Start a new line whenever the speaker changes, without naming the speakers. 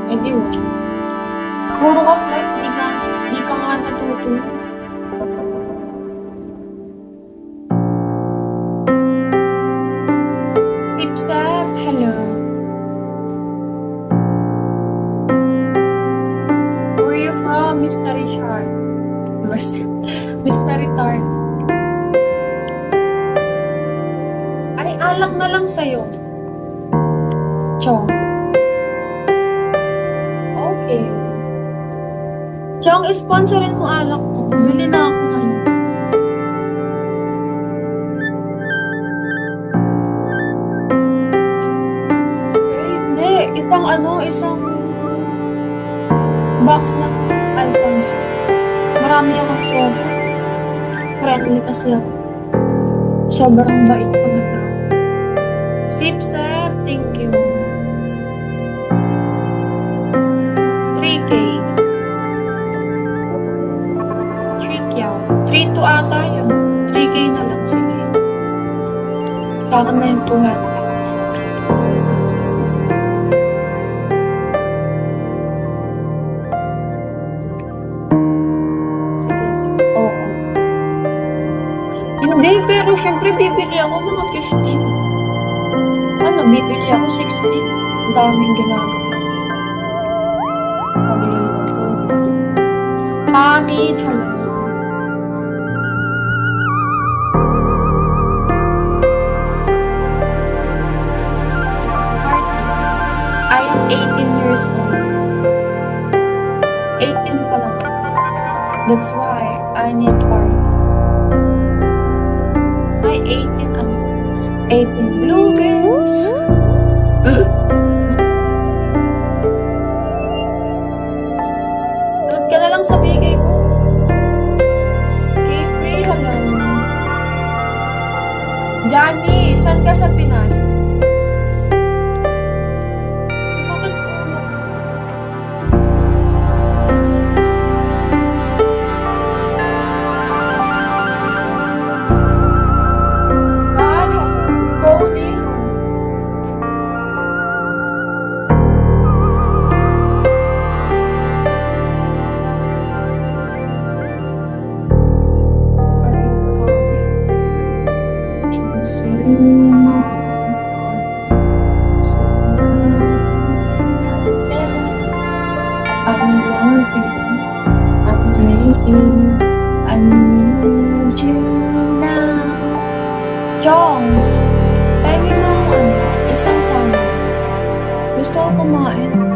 Eh di wala. Puro ka flight, di ka nga natutunan. Sipsap, hello. Where you from, Mr. Richard? Mr. Richard. Ay, alak na lang sa'yo. Chong. Okay. Chong, sponsorin mo alak ko. Bili na ako ngayon. Eh, hindi. Isang box na Alphonse. Marami akong tropa. Friendly kasi ako. Sobrang bait ko na tao. Sip-sap, thank you. 3K. 3K. 3-2 ata yun. 3K na lang. Sige. Sa akin na yung 200. Sige. Oo. Hindi, pero syempre bibili ako mga 15. Bibili ako 16. Ang daming ginagawa. Pabili ko. Hamid, hello. I am 18 years old. 18 pa lang. That's why I need party. Ay, 18 blueberries. Load ka na lang sa bigay ko. Okay, free, hello. Johnny, saan ka sa Pinas? I need you now. Jones, pengen mo isang sama. Gusto ko kumain.